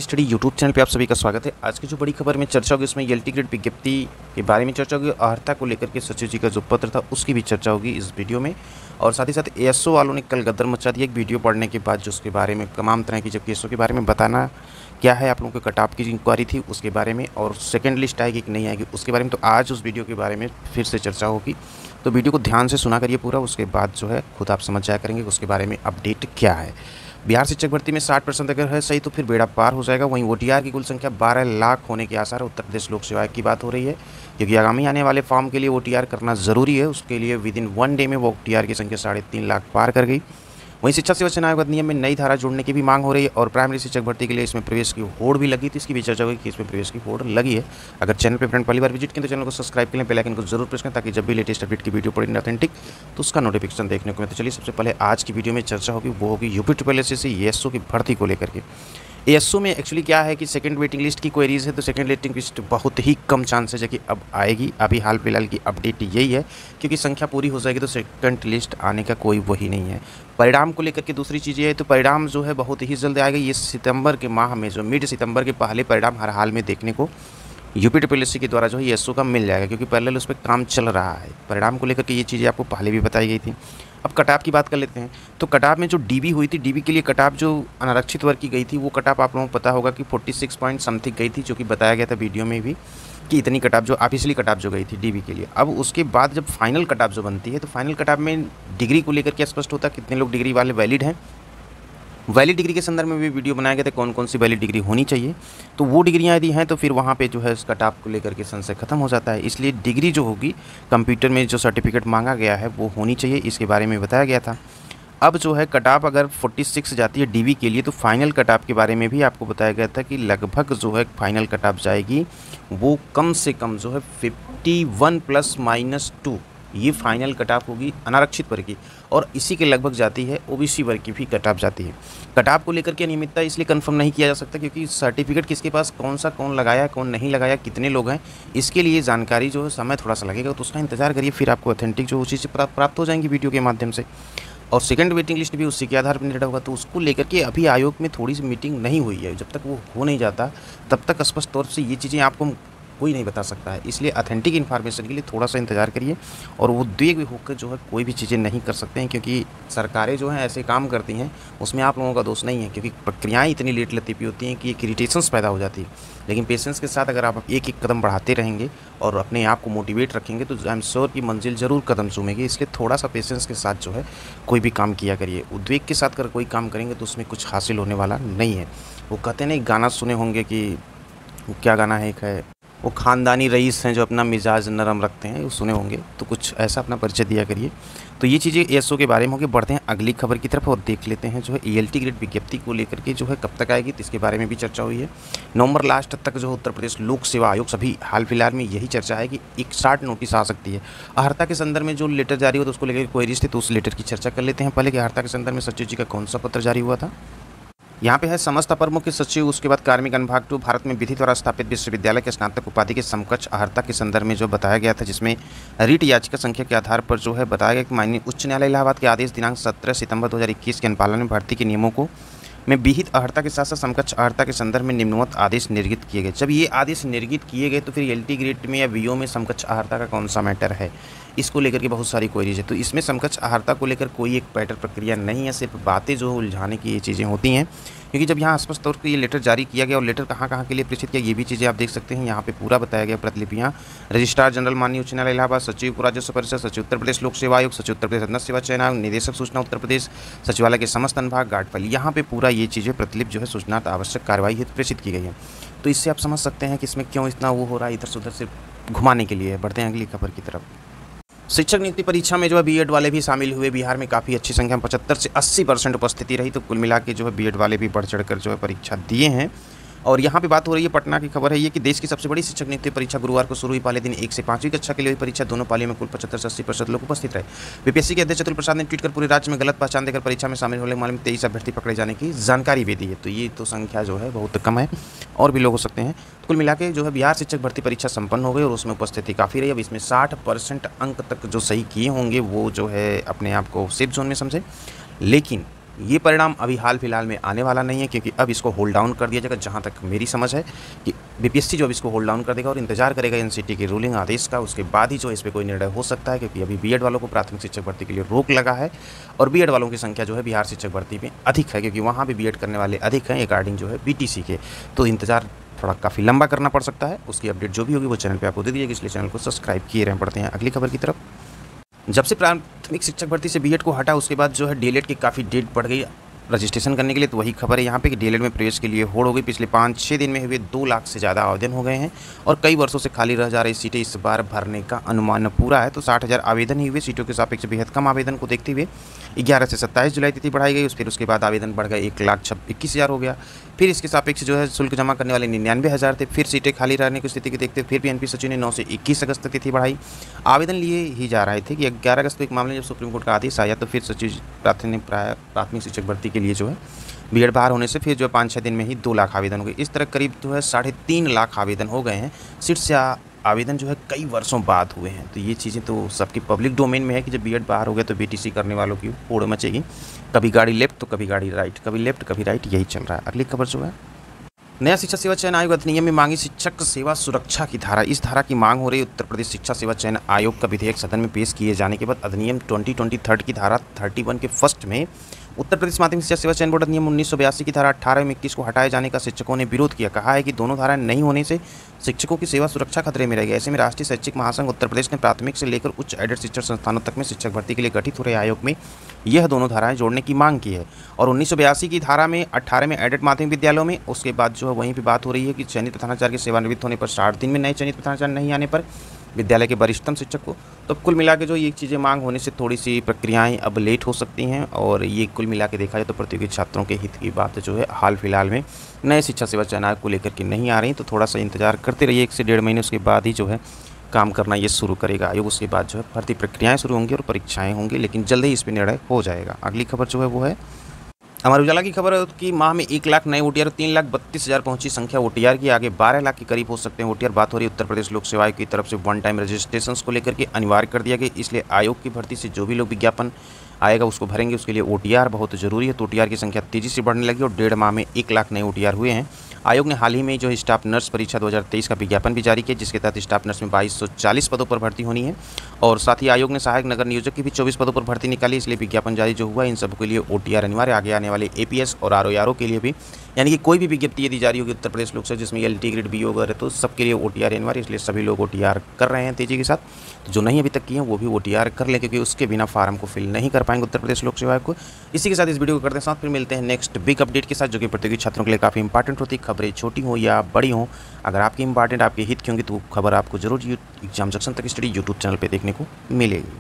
Study YouTube channel पे आप सभी का स्वागत है। आज की जो बड़ी खबर में चर्चा होगी उसमें एलटी ग्रेड विज्ञप्ति के बारे में चर्चा होगी। अर्हता को लेकर के सचिव जी का जो पत्र था उसकी भी चर्चा होगी इस वीडियो में। और साथ ही साथ एएसओ वालों ने कल गद्दर मचा दिया एक वीडियो पढ़ने के बाद, जो उसके बारे में तमाम तरह की जो केसों के बारे में बताना क्या है, आप लोगों को कट ऑफ की इंक्वायरी थी उसके बारे में, और सेकेंड लिस्ट आएगी कि नहीं आएगी उसके बारे में। तो आज उस वीडियो के बारे में फिर से चर्चा होगी, तो वीडियो को ध्यान से सुना करिए पूरा, उसके बाद जो है खुद आप समझ जाया करेंगे उसके बारे में अपडेट क्या है। बिहार शिक्षक भर्ती में 60% अगर है सही तो फिर बेड़ा पार हो जाएगा। वहीं ओटीआर की कुल संख्या 12 लाख होने के आसार है। उत्तर प्रदेश लोक सेवा आयोग की बात हो रही है, क्योंकि आगामी आने वाले फॉर्म के लिए ओटीआर करना ज़रूरी है। उसके लिए विद इन 1 डे में वो ओटीआर की संख्या 3.5 लाख पार कर गई। वहीं शिक्षा सेवा चयन आयोग अधिनियम में नई धारा जोड़ने की भी मांग हो रही है, और प्राइमरी शिक्षक भर्ती के लिए इसमें प्रवेश की होड़ भी लगी थी। इसकी भी चर्चा हुई कि इसमें प्रवेश की होड़ लगी है। अगर चैनल पर फ्रेंड पहली बार विजिट करें तो चैनल को सब्सक्राइब करें, बेल आइकन को जरूर प्रेस करें, ताकि जब भी लेटेस्ट अपडेट की वीडियो पड़े ऑथेंटिक तो उसका नोटिफिकेशन देखने को मिले। तो चलिए सबसे पहले आज की वीडियो में चर्चा होगी वो होगी यूपी ट्रिपल एस से एएसओ की भर्ती को लेकर के। एएसओ में एक्चुअली क्या है कि सेकंड वेटिंग लिस्ट की क्वेरीज है, तो सेकंड वेटिंग लिस्ट बहुत ही कम चांसेस है कि अब आएगी। अभी हाल फिलहाल की अपडेट यही है, क्योंकि संख्या पूरी हो जाएगी तो सेकंड लिस्ट आने का कोई वही नहीं है। परिणाम को लेकर के दूसरी चीज़ ये है, तो परिणाम जो है बहुत ही जल्द आएगा। ये सितंबर के माह में, जो मिड सितंबर के पहले परिणाम हर हाल में देखने को यूपी ट्रिपल एस के द्वारा जो है एएसओ का मिल जाएगा, क्योंकि पहले उस पर काम चल रहा है। परिणाम को लेकर के ये चीज़ें आपको पहले भी बताई गई थी। अब कटाप की बात कर लेते हैं, तो कटाप में जो डीबी हुई थी, डीबी के लिए कटाप जो अनारक्षित वर्ग की गई थी, वो कटाप आप लोगों को पता होगा कि 46 पॉइंट समथिंग गई थी, जो कि बताया गया था वीडियो में भी कि इतनी कटाप जो ऑफिशियली कटाप जो गई थी डीबी के लिए। अब उसके बाद जब फाइनल कटाप जो बनती है, तो फाइनल कटाप में डिग्री को लेकर के स्पष्ट होता है कितने लोग डिग्री वाले वैलिड हैं। वैलिड डिग्री के संदर्भ में भी वीडियो बनाया गया था कौन कौन सी वैलिड डिग्री होनी चाहिए। तो वो डिग्रियाँ यदि हैं तो फिर वहाँ पे जो है इस कट ऑफ को लेकर के संशय खत्म हो जाता है। इसलिए डिग्री जो होगी, कंप्यूटर में जो सर्टिफिकेट मांगा गया है वो होनी चाहिए, इसके बारे में बताया गया था। अब जो है कट ऑफ अगर 46 जाती है डीबी के लिए, तो फाइनल कट ऑफ के बारे में भी आपको बताया गया था कि लगभग जो है फाइनल कट ऑफ जाएगी वो कम से कम जो है 51 ±2, ये फाइनल कट ऑफ होगी अनारक्षित वर्ग की, और इसी के लगभग जाती है ओबीसी वर्ग की भी कट ऑफ जाती है। कट ऑफ को लेकर के अनियमितता इसलिए कंफर्म नहीं किया जा सकता, क्योंकि सर्टिफिकेट किसके पास कौन लगाया, कौन नहीं लगाया, कितने लोग हैं, इसके लिए जानकारी जो है समय थोड़ा सा लगेगा, तो उसका इंतजार करिए, फिर आपको ऑथेंटिक जो चीज़ प्राप्त हो जाएंगी वीडियो के माध्यम से। और सेकंड वेटिंग लिस्ट भी उसी के आधार पर निर्णय होगा, तो उसको लेकर के अभी आयोग में थोड़ी सी मीटिंग नहीं हुई है। जब तक वो हो नहीं जाता तब तक स्पष्ट तौर से ये चीज़ें आपको कोई नहीं बता सकता है। इसलिए ऑथेंटिक इन्फॉर्मेशन के लिए थोड़ा सा इंतजार करिए, और उद्वेग होकर जो है कोई भी चीज़ें नहीं कर सकते हैं, क्योंकि सरकारें जो हैं ऐसे काम करती हैं, उसमें आप लोगों का दोष नहीं है, क्योंकि प्रक्रियाएं इतनी लेट लतीफ़ी होती हैं कि एक इरिटेशंस पैदा हो जाती है। लेकिन पेशेंस के साथ अगर आप एक एक कदम बढ़ाते रहेंगे और अपने आप को मोटिवेट रखेंगे, तो आई एम श्योर कि मंजिल ज़रूर कदम चूमेगी। इसलिए थोड़ा सा पेशेंस के साथ जो है कोई भी काम किया करिए। उद्वेग के साथ अगर कोई काम करेंगे तो उसमें कुछ हासिल होने वाला नहीं है। वो कहते हैं ना, गाना सुने होंगे कि क्या गाना है, एक है वो खानदानी रईस हैं जो अपना मिजाज नरम रखते हैं, वो सुने होंगे, तो कुछ ऐसा अपना परिचय दिया करिए। तो ये चीज़ें एएसओ के बारे में होंगे। बढ़ते हैं अगली खबर की तरफ और देख लेते हैं जो है ईएलटी ग्रेड विज्ञप्ति को लेकर के जो है कब तक आएगी, तो इसके बारे में भी चर्चा हुई है। नवंबर लास्ट तक जो उत्तर प्रदेश लोक सेवा आयोग, सभी हाल फिलहाल में यही चर्चा है कि एक शॉर्ट नोटिस आ सकती है। अर्हता के संदर्भ में जो लेटर जारी हुआ था उसको लेकर क्वेरीज थे, तो उस लेटर की चर्चा कर लेते हैं पहले कि अर्हता के संदर्भ में सचिव जी का कौन सा पत्र जारी हुआ था। यहाँ पे है समस्त अपर मुख्य सचिव, उसके बाद कार्मिक अनुभाग 2, भारत में विधि द्वारा स्थापित विश्वविद्यालय के स्नातक उपाधि के समकक्ष अर्हता के संदर्भ में जो बताया गया था, जिसमें रीट याचिका संख्या के आधार पर जो है बताया गया कि माननीय उच्च न्यायालय इलाहाबाद के आदेश दिनांक 17 सितंबर 2021 के अनुपालन में भर्ती के नियमों को में विहित अर्हता के साथ साथ समकक्ष अर्हता के संदर्भ में निम्नवत आदेश निर्गत किए गए। जब ये आदेश निर्गत किए गए तो फिर एलटी ग्रेड में या वीओ में समकक्ष अर्हता का कौन सा मैटर है, इसको लेकर के बहुत सारी क्वेरीज है। तो इसमें समकक्ष अर्हता को लेकर कोई एक पैटर्न प्रक्रिया नहीं है, सिर्फ बातें जो उलझाने की ये चीज़ें होती हैं, क्योंकि जब यहाँ स्पष्ट तौर पर ये लेटर जारी किया गया और लेटर कहाँ के लिए प्रेषित किया, ये भी चीज़ें आप देख सकते हैं। यहाँ पे पूरा बताया गया प्रतिलिपियाँ रजिस्ट्रार जनरल माननीय उच्च न्यायालय इलाहाबाद, सचिव राजस्व परिषद, सचिव उत्तर प्रदेश लोक सेवा आयोग, सचिव उत्तर प्रदेश अधीनस्थ सेवा चयन आयोग, निदेशक सूचना उत्तर प्रदेश सचिवालय के समस्त अनुभाग, गार्ड फाइल, यहाँ पे पूरा ये चीज़ें प्रतिलिप जो है सूचना आवश्यक कार्रवाई हेतु प्रेषित की गई है। तो इससे आप समझ सकते हैं कि इसमें क्यों इतना वो हो रहा है, इधर से उधर से घुमाने के लिए। बढ़ते हैं अगली खबर की तरफ। शिक्षक नियुक्ति परीक्षा में जो है बीएड वाले भी शामिल हुए। बिहार में काफ़ी अच्छी संख्या में 75 से 80% उपस्थिति रही, तो कुल मिला के जो है बीएड वाले भी बढ़ चढ़कर जो है परीक्षा दिए हैं। और यहाँ पे बात हो रही है पटना की खबर है ये कि देश की सबसे बड़ी शिक्षक नियुक्ति परीक्षा गुरुवार को शुरू हुई। पहले दिन 1 से 5वीं कक्षा के लिए हुई परीक्षा, दोनों पालियों में कुल 75 से 80% लोग उपस्थित रहे। बीपीएससी के अध्यक्ष अतुल प्रसाद ने ट्वीट कर पूरे राज्य में गलत पहचान देकर परीक्षा में शामिल होने वाले 23 अभ्यर्थी पकड़े जाने की जानकारी भी दी है। तो ये तो संख्या जो है बहुत कम है, और भी लोग हो सकते हैं। कुल मिला के जो है बिहार शिक्षक भर्ती परीक्षा संपन्न हो गई और उसमें उपस्थिति काफ़ी रही। अब इसमें 60% अंक तक जो सही किए होंगे वो जो है अपने आप को सेफ जोन में समझे। लेकिन ये परिणाम अभी हाल फिलहाल में आने वाला नहीं है, क्योंकि अब इसको होल्ड डाउन कर दिया जाएगा। जहाँ तक मेरी समझ है कि बीपीएससी जो अब इसको होल्ड डाउन कर देगा और इंतजार करेगा एनसीटी की रूलिंग आदेश का, उसके बाद ही जो इस पर कोई निर्णय हो सकता है। क्योंकि अभी बीएड वालों को प्राथमिक शिक्षक भर्ती के लिए रोक लगा है और बीएड वालों की संख्या जो है बिहार शिक्षक भर्ती में अधिक है, क्योंकि वहाँ भी बीएड करने वाले अधिक हैं अकॉर्डिंग जो है बीटीसी के। तो इंतजार थोड़ा काफ़ी लंबा करना पड़ सकता है। उसकी अपडेट जो भी होगी वो चैनल पे आपको दे दीजिएगा, इसलिए चैनल को सब्सक्राइब किए रहें। पढ़ते हैं अगली खबर की तरफ। जब से प्राथमिक शिक्षक भर्ती से बीएड को हटा उसके बाद जो है डीएलएड की काफ़ी डेट बढ़ गई रजिस्ट्रेशन करने के लिए। तो वही खबर है यहाँ पे कि डीएलएड में प्रवेश के लिए होड़ हो गई। पिछले 5-6 दिन में हुए 2 लाख से ज़्यादा आवेदन हो गए हैं और कई वर्षों से खाली रह जा रही सीटें इस बार भरने का अनुमान पूरा है। तो 60,000 आवेदन ही हुए। सीटों के सापेक्ष बेहद कम आवेदन को देखते हुए 11 से 27 जुलाई तिथि बढ़ाई गई। फिर उसके बाद आवेदन बढ़ गए 1,21,000 हो गया। फिर इसके सापेक्ष जो है शुल्क जमा करने वाले 99,000 थे। फिर सीटें खाली रहने की स्थिति को देखते फिर भी एनपी सचिव ने 9 से 21 अगस्त तक तिथि बढ़ाई। आवेदन लिए ही जा रहे थे कि 11 अगस्त को एक मामले जब सुप्रीम कोर्ट का आदेश आया तो फिर सचिव प्राथमिक शिक्षक भर्ती के लिए जो है बीएड बाहर होने से फिर जो 5-6 दिन में ही 2 लाख आवेदन हो गए। इस तरह करीब जो है 3.5 लाख आवेदन हो गए हैं। सीट से आवेदन जो है कई वर्षों बाद हुए हैं। तो ये चीज़ें तो सबकी पब्लिक डोमेन में है कि जब बीएड बाहर हो गया तो बीटीसी करने वालों की होड़ मचेगी। कभी गाड़ी लेफ्ट तो कभी गाड़ी राइट, कभी लेफ्ट कभी राइट, यही चल रहा है। अगली खबर जो है, नया शिक्षा सेवा चयन आयोग अधिनियम में मांगी शिक्षक सेवा सुरक्षा की धारा। इस धारा की मांग हो रही। उत्तर प्रदेश शिक्षा सेवा चयन आयोग का विधेयक सदन में पेश किए जाने के बाद अधिनियम 2023 की धारा 31 के फर्स्ट में उत्तर प्रदेश माध्यमिक शिक्षा सेवा चयन बोर्ड अधिनियम 1982 की धारा 18 में 21 को हटाए जाने का शिक्षकों ने विरोध किया। कहा है कि दोनों धाराएं नहीं होने से शिक्षकों की सेवा सुरक्षा खतरे में रहेगी। ऐसे में राष्ट्रीय शैक्षिक महासंघ उत्तर प्रदेश ने प्राथमिक से लेकर उच्च एडेड शिक्षण संस्थानों तक में शिक्षक भर्ती के लिए गठित हो रहे आयोग में यह दोनों धाराएं जोड़ने की मांग की है। और 1982 की धारा में 18 में एडेड माध्यमिक विद्यालयों में, उसके बाद जो है वहीं पर बात हो रही है कि चयनित प्रधानाचार्य के सेवानिवृत्त होने पर 60 दिन में नए चयनित प्रधानाचार्य नहीं आने पर विद्यालय के वरिष्ठतम शिक्षक को। तो कुल मिला के जो ये चीज़ें मांग होने से थोड़ी सी प्रक्रियाएं अब लेट हो सकती हैं। और ये कुल मिला के देखा जाए तो प्रतियोगी छात्रों के हित की बात जो है हाल फिलहाल में नए शिक्षा सेवा चयन आयोग को लेकर के नहीं आ रही। तो थोड़ा सा इंतजार करते रहिए, 1 से 1.5 महीने उसके बाद ही जो है काम करना ये शुरू करेगा आयोग। उसके बाद जो है भर्ती प्रक्रियाएँ शुरू होंगी और परीक्षाएँ होंगी, लेकिन जल्द ही इस पर निर्णय हो जाएगा। अगली खबर जो है वो है अमर उजाला की खबर है कि माह में 1 लाख नए ओटीआर, 3,32,000 पहुंची संख्या ओटीआर की। आगे 12 लाख के करीब हो सकते हैं ओटीआर। बात हो रही है उत्तर प्रदेश लोक सेवा आयोग की तरफ से वन टाइम रजिस्ट्रेशन को लेकर के अनिवार्य कर दिया गया। इसलिए आयोग की भर्ती से जो भी लोग विज्ञापन आएगा उसको भरेंगे, उसके लिए ओटीआर बहुत ज़रूरी है। तो ओटीआर की संख्या तेज़ी से बढ़ने लगी और 1.5 माह में 1 लाख नए ओटीआर हुए हैं। आयोग ने हाल ही में जो स्टाफ नर्स परीक्षा 2023 का विज्ञापन भी जारी किया, जिसके तहत स्टाफ नर्स में 2240 पदों पर भर्ती होनी है। और साथ ही आयोग ने सहायक नगर नियोजक की भी 24 पदों पर भर्ती निकाली। इसलिए विज्ञापन जारी जो हुआ इन सब के लिए ओटीआर अनिवार्य। आगे आने वाले एपीएस और आरओआरओ के लिए भी, यानी कि कोई भी विज्ञप्ति यदि जारी होगी उत्तर प्रदेश लोक सेवा जिसमें एलटी ग्रेड बी वगैरह, तो सबके लिए ओटीआर अनिवार्य। इसलिए सभी लोग ओटीआर कर रहे हैं तेज़ी के साथ। तो जो नहीं अभी तक किए हैं वो भी ओटीआर कर लें, क्योंकि उसके बिना फार्म को फिल नहीं कर पाएंगे उत्तर प्रदेश लोक सेवा आयोग को। इसी के साथ इस वीडियो को करते हैं साथ, फिर मिलते हैं नेक्स्ट बिग अपडेट के साथ, जो कि प्रतियोगी छात्रों के लिए काफ़ी इंपॉर्टेंट होती है। खबरें छोटी हो या बड़ी हो, अगर आपकी इंपॉर्टेंट आपके हित की होंगी तो खबर आपको जरूर एग्जाम जंक्शन तक स्टडी यूट्यूब चैनल पर देखने को मिलेगी।